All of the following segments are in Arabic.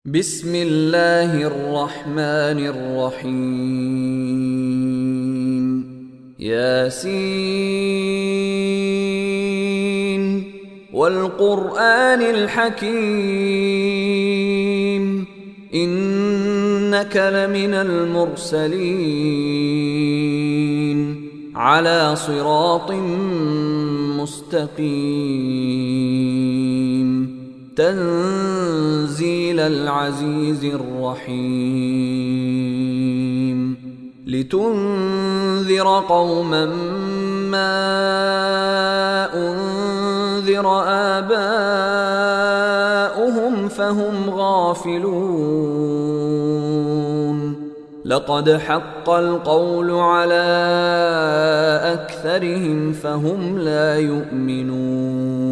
بسم الله الرحمن الرحيم ياسين والقرآن الحكيم إنك لمن المرسلين على صراط مستقيم تنزيل العزيز الرحيم لتنذر قوما ما أنذر آباؤهم فهم غافلون لقد حق القول على أكثرهم فهم لا يؤمنون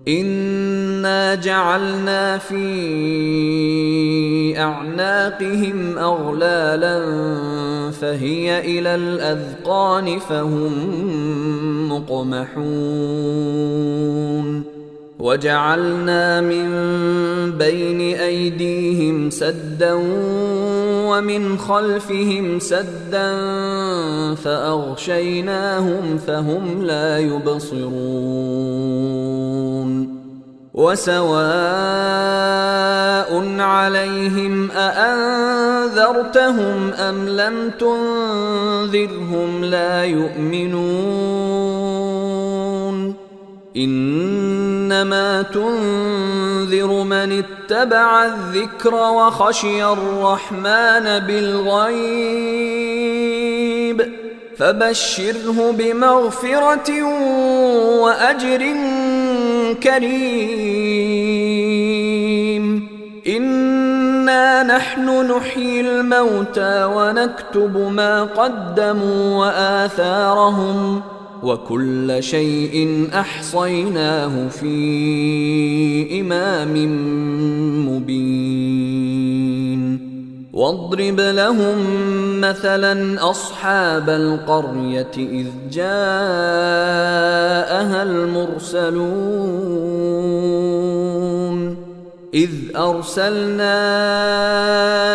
إنا جعلنا في أعناقهم أغلالا فهي إلى الأذقان فهم مقمحون وجعلنا من بين أيديهم سدا ومن خلفهم سدا فأغشيناهم فهم لا يبصرون وسواء عليهم أأنذرتهم أم لم تنذرهم لا يؤمنون إنما تنذر من اتبع الذكر وخشي الرحمن بالغيب فبشره بمغفرة وأجر كريم إنا نحن نحيي الموتى ونكتب ما قدموا وآثارهم وكل شيء أحصيناه في إمام مبين واضرب لهم مثلا أصحاب القرية إذ جاءها المرسلون إذ أرسلنا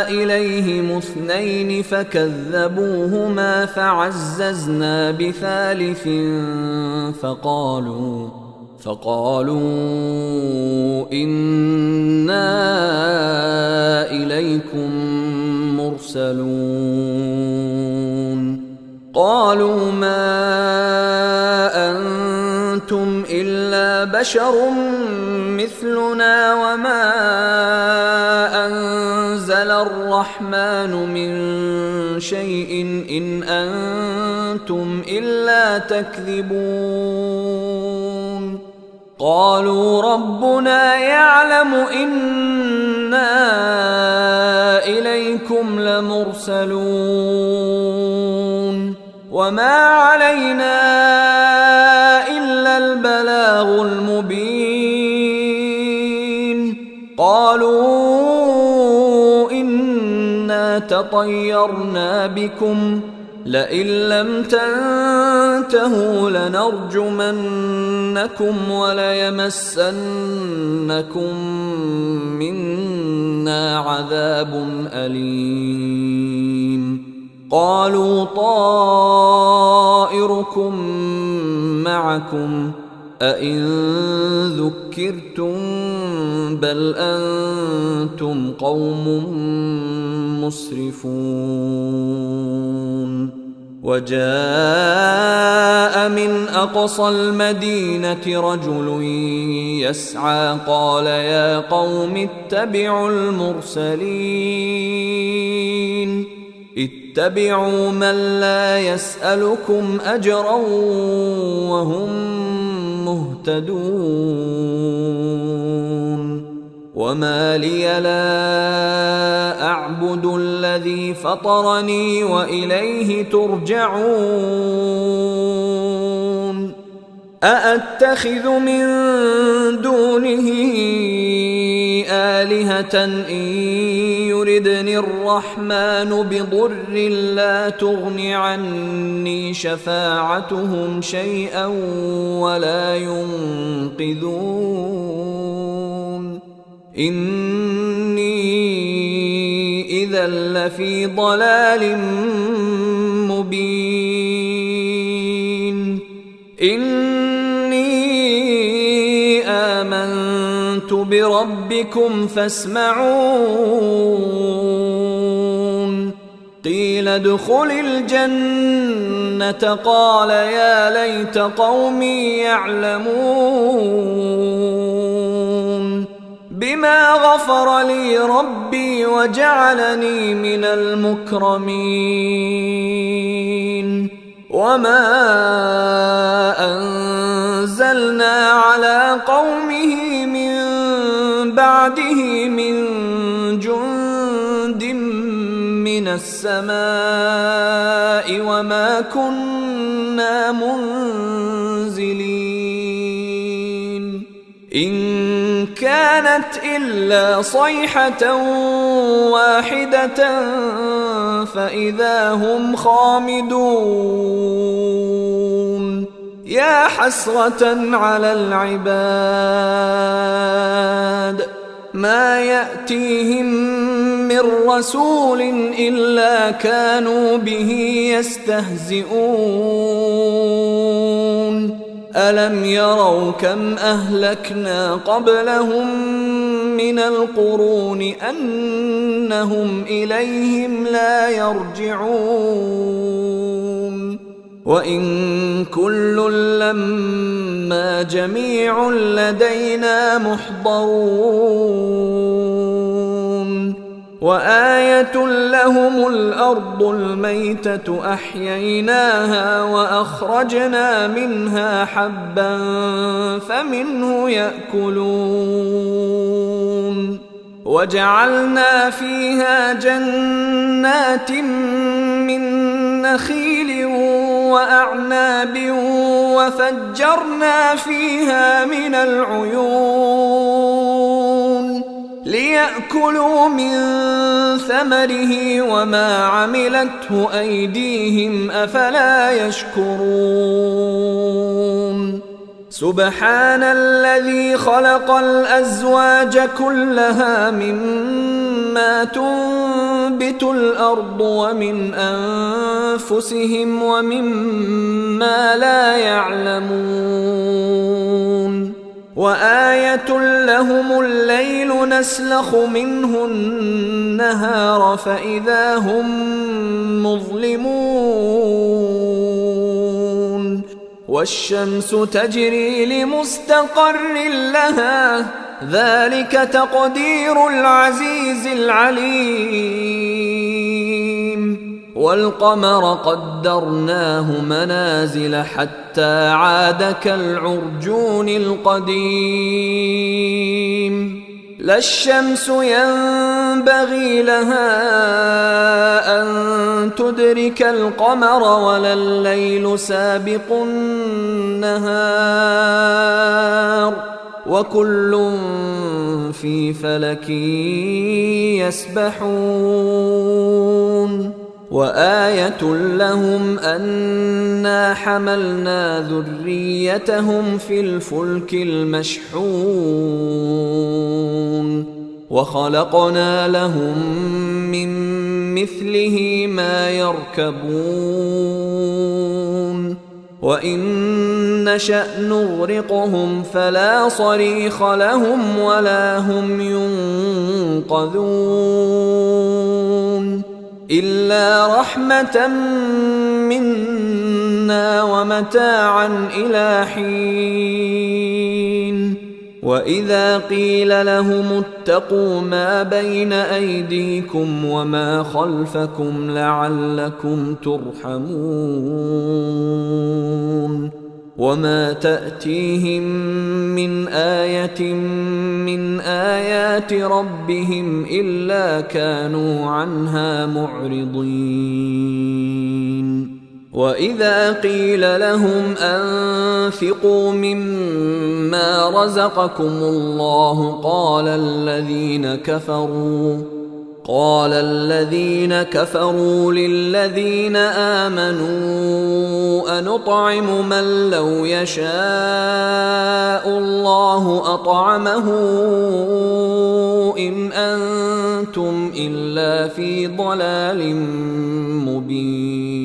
إليهم اثنين فكذبوهما فعززنا بثالث فقالوا إنا إليكم مرسلون قالوا ما أنتم إلا بشر مثلنا وما أنزل الرحمن من شيء إن أنتم إلا تكذبون قالوا ربنا يعلم إنا إليكم لمرسلون وما علينا إلا البلاغ المبين قالوا إنا تطيرنا بكم لئن لم تنتهوا لنرجمنكم وليمسنكم منا عذاب أليم قالوا طائركم معكم أئن ذكرتم بل أنتم قوم مسرفون وجاء من أقصى المدينة رجل يسعى قال يا قوم اتبعوا المرسلين اتبعوا من لا يسألكم أجرا وهم مهتدون وما لي لا أعبد الذي فطرني وإليه ترجعون أأتخذ من دونه آلهة إن يردني الرحمن بضر لا تغن عني شفاعتهم شيئا ولا ينقذون إني إذا لفي ضلال مبين إني آمنت بربكم فاسمعون قيل ادخل الجنة قال يا ليت قومي يعلمون بما غفر لي ربي وجعلني من المكرمين وما أنزلنا على قومه من بعده من جند من السماء وما كنا منزلين إن كانت إلا صيحة واحدة فإذا هم خامدون يا حسرة على العباد ما يأتيهم من رسول إلا كانوا به يستهزئون ألم يروا كم أهلكنا قبلهم من القرون أنهم إليهم لا يرجعون وإن كل لما جميع لدينا محضرون وآية لهم الأرض الميتة أحييناها وأخرجنا منها حبا فمنه يأكلون وجعلنا فيها جنات من نخيل وأعناب وفجرنا فيها من العيون ليأكلوا من ثمره وما عملته أيديهم أفلا يشكرون سبحان الذي خلق الأزواج كلها مما تنبت الأرض ومن أنفسهم ومما لا يعلمون وآية لهم الليل نسلخ منه النهار فإذا هم مظلمون والشمس تجري لمستقر لها ذلك تقدير العزيز العليم والقمر قدرناه منازل حتى عاد كالعرجون القديم لا الشمس ينبغي لها أن تدرك القمر ولا الليل سابق النهار وكل في فلك يسبحون وآية لهم أنا حملنا ذريتهم في الفلك المشحون وخلقنا لهم من مثله ما يركبون وإن نشأ نغرقهم فلا صريخ لهم ولا هم ينقذون إلا رحمة منا ومتاعا إلى حين وإذا قيل لهم اتقوا ما بين أيديكم وما خلفكم لعلكم ترحمون وما تأتيهم من آية من آيات ربهم إلا كانوا عنها معرضين وإذا قيل لهم أنفقوا مما رزقكم الله قال الذين كفروا للذين آمنوا أنطعم من لو يشاء الله أطعمه إن أنتم إلا في ضلال مبين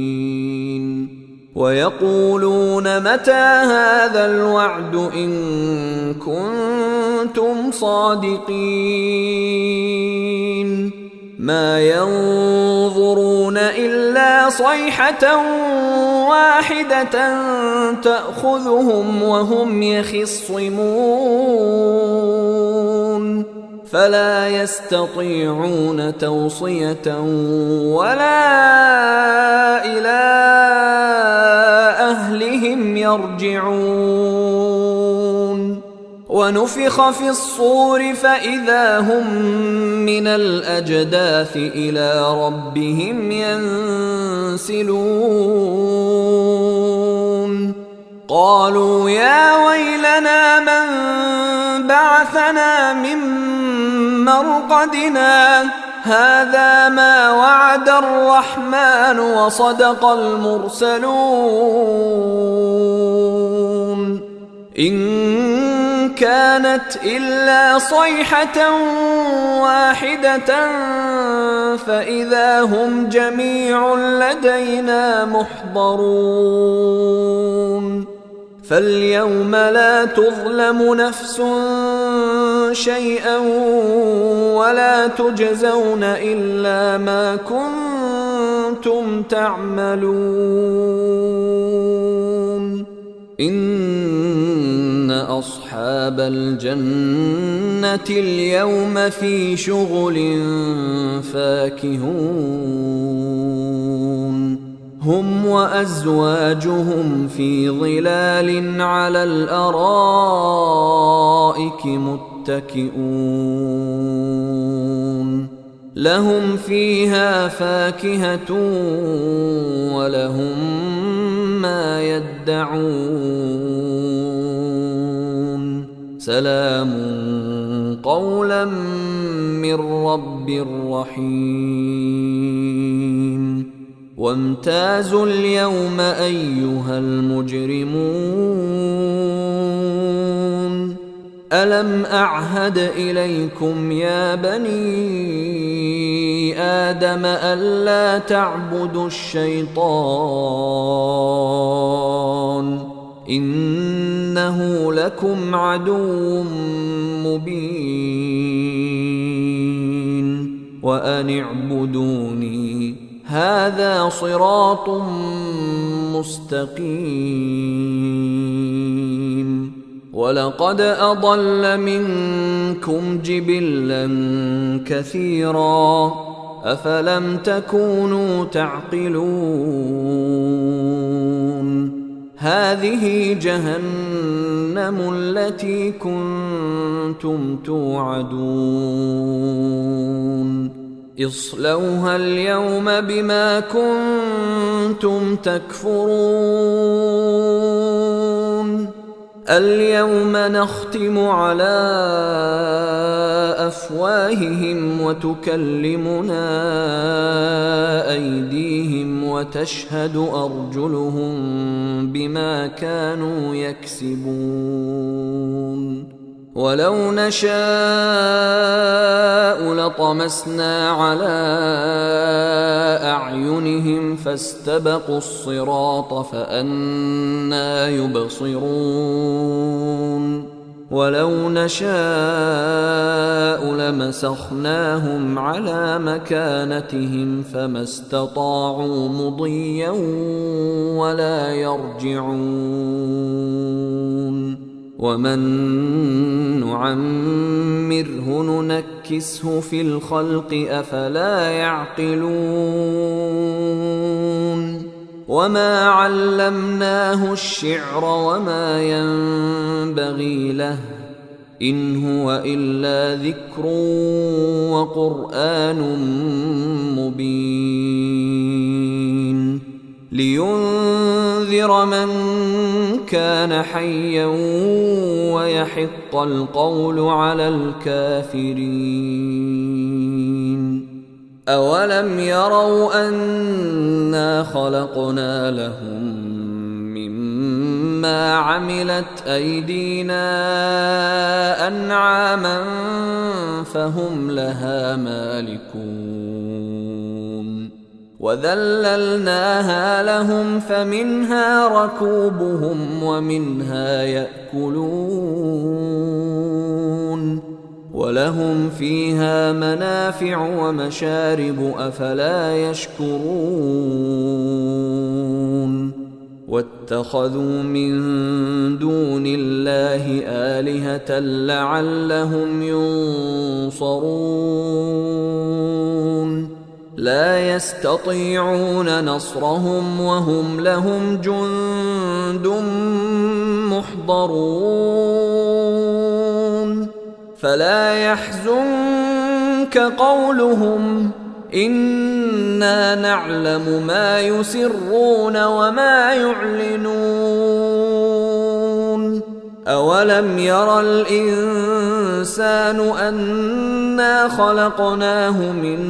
ويقولون متى هذا الوعد إن كنتم صادقين ما ينظرون إلا صيحة واحدة تأخذهم وهم يخصمون فلا يستطيعون توصية ولا إلى أهلهم يرجعون ونفخ في الصور فإذا هم من الأجداث إلى ربهم ينسلون قالوا يا ويلنا من بعثنا من مرقدنا هذا ما وعد الرحمن وصدق المرسلون إن كانت إلا صيحة واحدة فإذا هم جميع لدينا محضرون فاليوم لا تظلم نفس شيئا ولا تجزون إلا ما كنتم تعملون إن أصحاب الجنة اليوم في شغل فاكهون هم وأزواجهم في ظلال على الأرائك متكئون لهم فيها فاكهة ولهم ما يدعون سلام قولا من رب رحيم وامتازوا اليوم أيها المجرمون ألم أعهد إليكم يا بني آدم ألا تعبدوا الشيطان إنه لكم عدو مبين وأن اعبدوني هذا صراط مستقيم ولقد أضل منكم جبلا كثيرا أفلم تكونوا تعقلون هذه جهنم التي كنتم توعدون اصلوها اليوم بما كنتم تكفرون اليوم نختم على أفواههم وتكلمنا أيديهم وتشهد أرجلهم بما كانوا يكسبون ولو نشاء لطمسنا على أعينهم فاستبقوا الصراط فأنى يبصرون ولو نشاء لمسخناهم على مكانتهم فما استطاعوا مضيا ولا يرجعون ومن نعمره ننكسه في الخلق أفلا يعقلون وما علمناه الشعر وما ينبغي له إن هو إلا ذكر وقرآن مبين لينذر من كان حيا ويحق القول على الكافرين أولم يروا أنا خلقنا لهم مما عملت أيدينا أنعاما فهم لها مالكون وذللناها لهم فمنها ركوبهم ومنها يأكلون ولهم فيها منافع ومشارب أفلا يشكرون واتخذوا من دون الله آلهة لعلهم ينصرون لا يستطيعون نصرهم وهم لهم جند محضرون فلا يحزنك قولهم إنا نعلم ما يسرون وما يعلنون أولم ير الإنسان أنا خلقناه من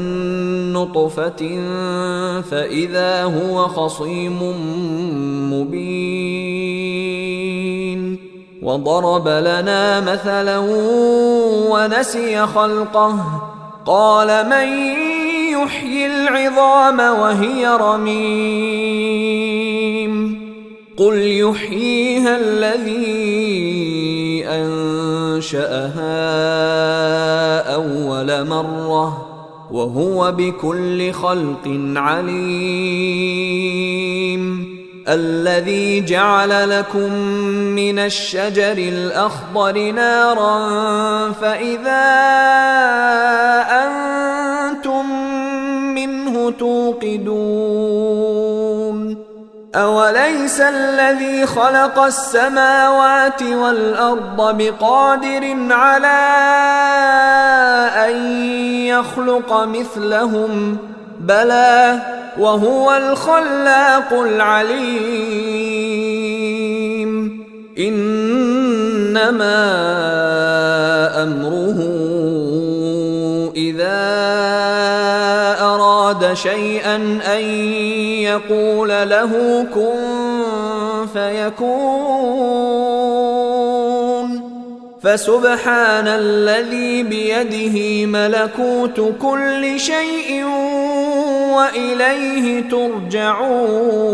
نطفة فإذا هو خصيم مبين وضرب لنا مثلا ونسي خلقه قال من يحيي العظام وهي رميم قل يحييها الذي أنشأها أول مرة وهو بكل خلق عليم الذي جعل لكم من الشجر الأخضر نارا فإذا أنتم منه توقدون أوليس الذي خلق السماوات والأرض بقادر على أن يخلق مثلهم بلى وهو الخلاق العليم إنما أمره إذا أراد شيئا أن يقول له كن فيكون فسبحان الذي بيده ملكوت كل شيء وإليه ترجعون